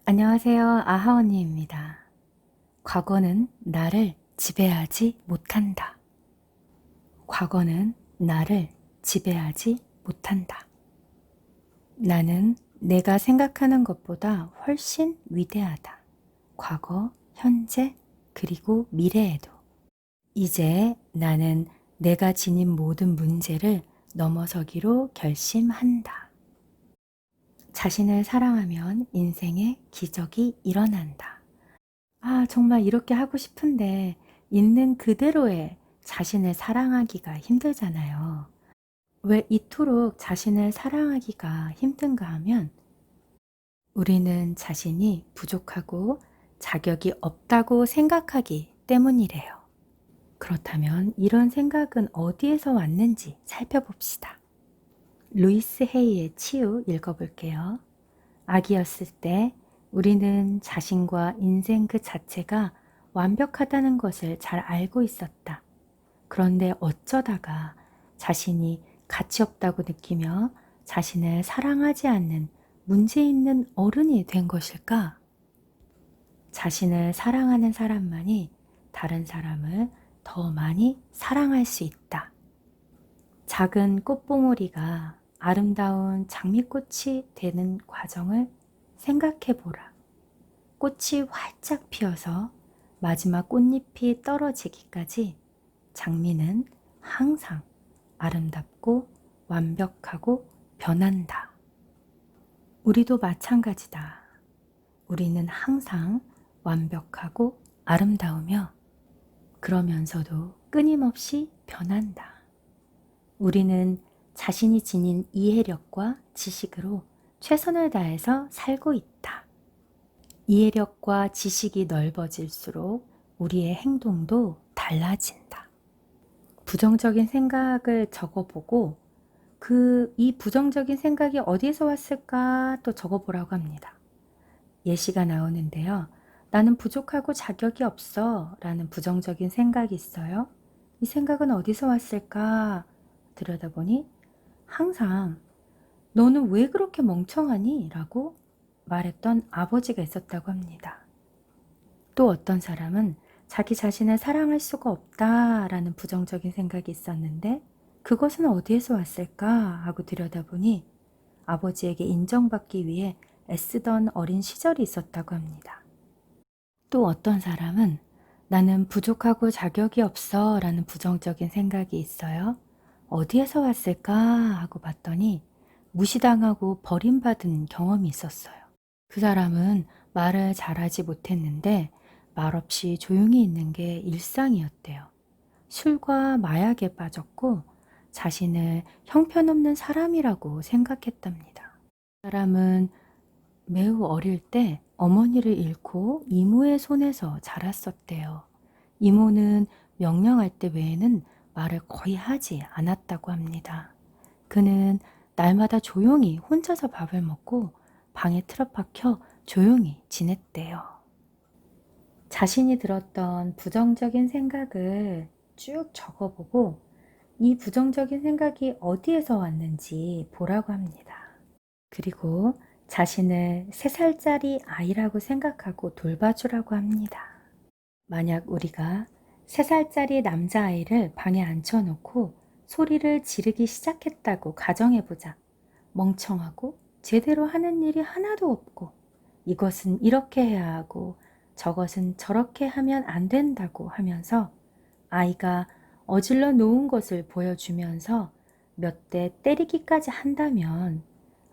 안녕하세요. 아하언니입니다. 과거는 나를 지배하지 못한다. 과거는 나를 지배하지 못한다. 나는 내가 생각하는 것보다 훨씬 위대하다. 과거, 현재, 그리고 미래에도. 이제 나는 내가 지닌 모든 문제를 넘어서기로 결심한다. 자신을 사랑하면 인생에 기적이 일어난다. 정말 이렇게 하고 싶은데 있는 그대로의 자신을 사랑하기가 힘들잖아요. 왜 이토록 자신을 사랑하기가 힘든가 하면 우리는 자신이 부족하고 자격이 없다고 생각하기 때문이래요. 그렇다면 이런 생각은 어디에서 왔는지 살펴봅시다. 루이스 헤이의 치유 읽어볼게요. 아기였을 때 우리는 자신과 인생 그 자체가 완벽하다는 것을 잘 알고 있었다. 그런데 어쩌다가 자신이 가치 없다고 느끼며 자신을 사랑하지 않는 문제 있는 어른이 된 것일까? 자신을 사랑하는 사람만이 다른 사람을 더 많이 사랑할 수 있다. 작은 꽃봉오리가 아름다운 장미꽃이 되는 과정을 생각해 보라. 꽃이 활짝 피어서 마지막 꽃잎이 떨어지기까지 장미는 항상 아름답고 완벽하고 변한다. 우리도 마찬가지다. 우리는 항상 완벽하고 아름다우며 그러면서도 끊임없이 변한다. 우리는 자신이 지닌 이해력과 지식으로 최선을 다해서 살고 있다. 이해력과 지식이 넓어질수록 우리의 행동도 달라진다. 부정적인 생각을 적어보고 이 부정적인 생각이 어디에서 왔을까 또 적어보라고 합니다. 예시가 나오는데요. 나는 부족하고 자격이 없어 라는 부정적인 생각이 있어요. 이 생각은 어디서 왔을까 들여다보니 항상 너는 왜 그렇게 멍청하니? 라고 말했던 아버지가 있었다고 합니다. 또 어떤 사람은 자기 자신을 사랑할 수가 없다라는 부정적인 생각이 있었는데 그것은 어디에서 왔을까 하고 들여다보니 아버지에게 인정받기 위해 애쓰던 어린 시절이 있었다고 합니다. 또 어떤 사람은 나는 부족하고 자격이 없어 라는 부정적인 생각이 있어요. 어디에서 왔을까 하고 봤더니 무시당하고 버림받은 경험이 있었어요. 그 사람은 말을 잘하지 못했는데 말없이 조용히 있는 게 일상이었대요. 술과 마약에 빠졌고 자신을 형편없는 사람이라고 생각했답니다. 그 사람은 매우 어릴 때 어머니를 잃고 이모의 손에서 자랐었대요. 이모는 명령할 때 외에는 말을 거의 하지 않았다고 합니다. 그는 날마다 조용히 혼자서 밥을 먹고 방에 틀어박혀 조용히 지냈대요. 자신이 들었던 부정적인 생각을 쭉 적어보고 이 부정적인 생각이 어디에서 왔는지 보라고 합니다. 그리고 자신을 3살짜리 아이라고 생각하고 돌봐주라고 합니다. 만약 우리가 3살짜리 남자아이를 방에 앉혀놓고 소리를 지르기 시작했다고 가정해보자. 멍청하고 제대로 하는 일이 하나도 없고 이것은 이렇게 해야 하고 저것은 저렇게 하면 안 된다고 하면서 아이가 어질러 놓은 것을 보여주면서 몇 대 때리기까지 한다면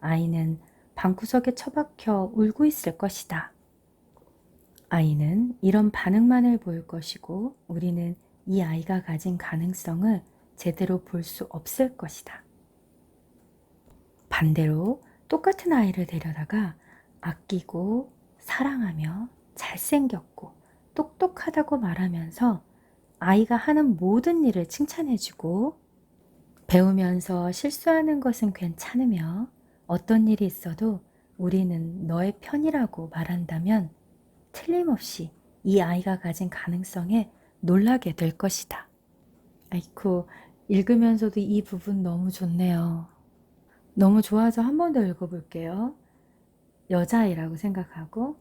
아이는 방구석에 처박혀 울고 있을 것이다. 아이는 이런 반응만을 보일 것이고 우리는 이 아이가 가진 가능성을 제대로 볼 수 없을 것이다. 반대로 똑같은 아이를 데려다가 아끼고 사랑하며 잘생겼고 똑똑하다고 말하면서 아이가 하는 모든 일을 칭찬해주고 배우면서 실수하는 것은 괜찮으며 어떤 일이 있어도 우리는 너의 편이라고 말한다면 틀림없이 이 아이가 가진 가능성에 놀라게 될 것이다. 아이쿠, 읽으면서도 이 부분 너무 좋네요. 너무 좋아서 한 번 더 읽어볼게요. 여자아이라고 생각하고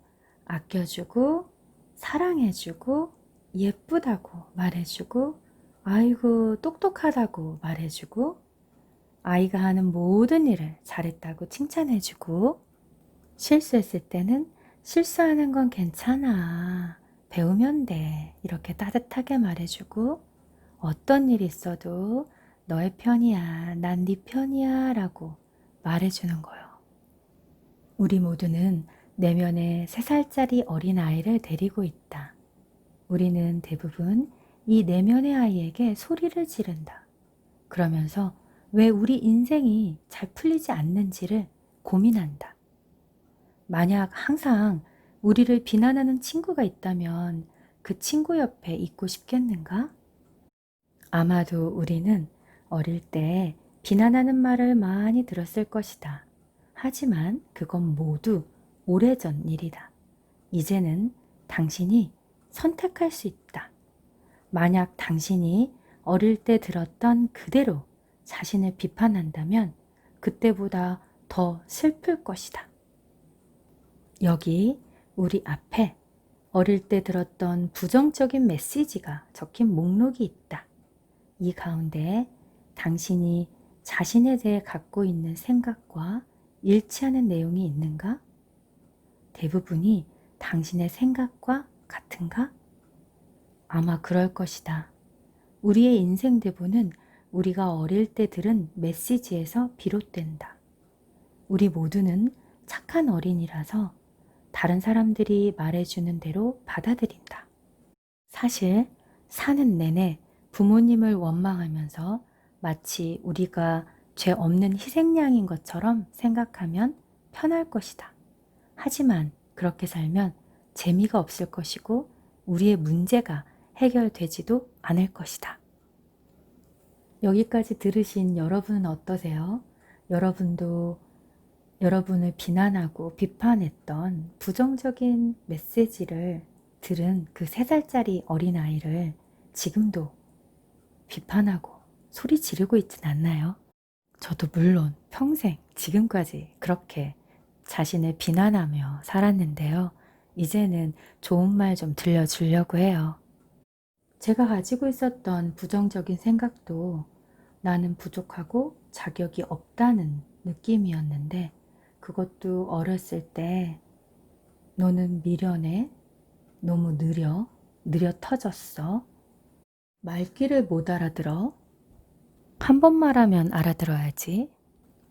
아껴주고 사랑해주고 예쁘다고 말해주고 아이고 똑똑하다고 말해주고 아이가 하는 모든 일을 잘했다고 칭찬해주고 실수했을 때는 실수하는 건 괜찮아. 배우면 돼. 이렇게 따뜻하게 말해주고 어떤 일이 있어도 너의 편이야. 난 네 편이야. 라고 말해주는 거예요. 우리 모두는 내면에 3살짜리 어린아이를 데리고 있다. 우리는 대부분 이 내면의 아이에게 소리를 지른다. 그러면서 왜 우리 인생이 잘 풀리지 않는지를 고민한다. 만약 항상 우리를 비난하는 친구가 있다면 그 친구 옆에 있고 싶겠는가? 아마도 우리는 어릴 때 비난하는 말을 많이 들었을 것이다. 하지만 그건 모두 오래전 일이다. 이제는 당신이 선택할 수 있다. 만약 당신이 어릴 때 들었던 그대로 자신을 비판한다면 그때보다 더 슬플 것이다. 여기 우리 앞에 어릴 때 들었던 부정적인 메시지가 적힌 목록이 있다. 이 가운데 당신이 자신에 대해 갖고 있는 생각과 일치하는 내용이 있는가? 대부분이 당신의 생각과 같은가? 아마 그럴 것이다. 우리의 인생 대본은 우리가 어릴 때 들은 메시지에서 비롯된다. 우리 모두는 착한 어린이라서 다른 사람들이 말해주는 대로 받아들인다. 사실 사는 내내 부모님을 원망하면서 마치 우리가 죄 없는 희생양인 것처럼 생각하면 편할 것이다. 하지만 그렇게 살면 재미가 없을 것이고 우리의 문제가 해결되지도 않을 것이다. 여기까지 들으신 여러분은 어떠세요? 여러분도 여러분을 비난하고 비판했던 부정적인 메시지를 들은 그 3살짜리 어린아이를 지금도 비판하고 소리 지르고 있진 않나요? 저도 물론 평생 지금까지 그렇게 자신을 비난하며 살았는데요. 이제는 좋은 말 좀 들려주려고 해요. 제가 가지고 있었던 부정적인 생각도 나는 부족하고 자격이 없다는 느낌이었는데 그것도 어렸을 때 너는 미련해, 너무 느려 터졌어, 말귀를 못 알아들어, 한 번 말하면 알아들어야지,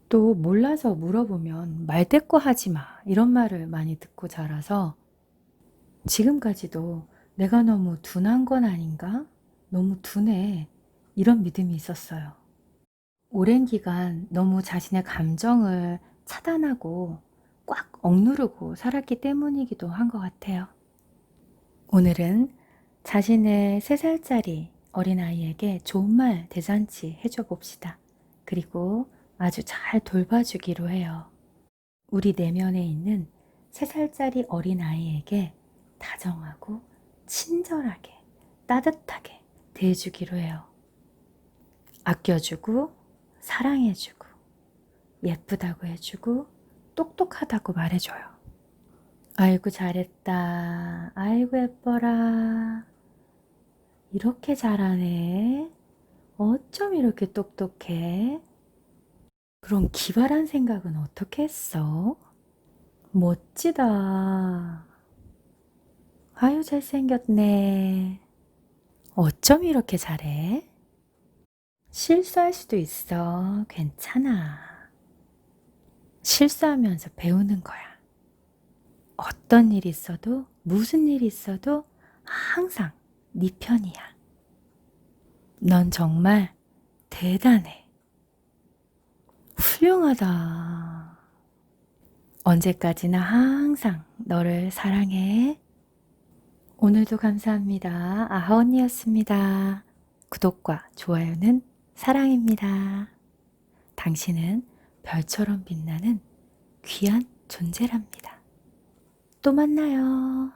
또 몰라서 물어보면 말대꾸하지 마 이런 말을 많이 듣고 자라서 지금까지도 내가 너무 둔한 건 아닌가? 너무 둔해 이런 믿음이 있었어요. 오랜 기간 너무 자신의 감정을 차단하고 꽉 억누르고 살았기 때문이기도 한 것 같아요. 오늘은 자신의 3살짜리 어린아이에게 좋은 말 대잔치 해줘 봅시다. 그리고 아주 잘 돌봐주기로 해요. 우리 내면에 있는 3살짜리 어린아이에게 다정하고 친절하게 따뜻하게 대해주기로 해요. 아껴주고 사랑해주고 예쁘다고 해주고 똑똑하다고 말해줘요. 아이고 잘했다. 아이고 예뻐라. 이렇게 잘하네. 어쩜 이렇게 똑똑해? 그럼 기발한 생각은 어떻게 했어? 멋지다. 아유 잘생겼네. 어쩜 이렇게 잘해? 실수할 수도 있어. 괜찮아. 실수하면서 배우는 거야. 어떤 일이 있어도 무슨 일이 있어도 항상 네 편이야. 넌 정말 대단해. 훌륭하다. 언제까지나 항상 너를 사랑해. 오늘도 감사합니다. 아하언니였습니다. 구독과 좋아요는 사랑입니다. 당신은 별처럼 빛나는 귀한 존재랍니다. 또 만나요.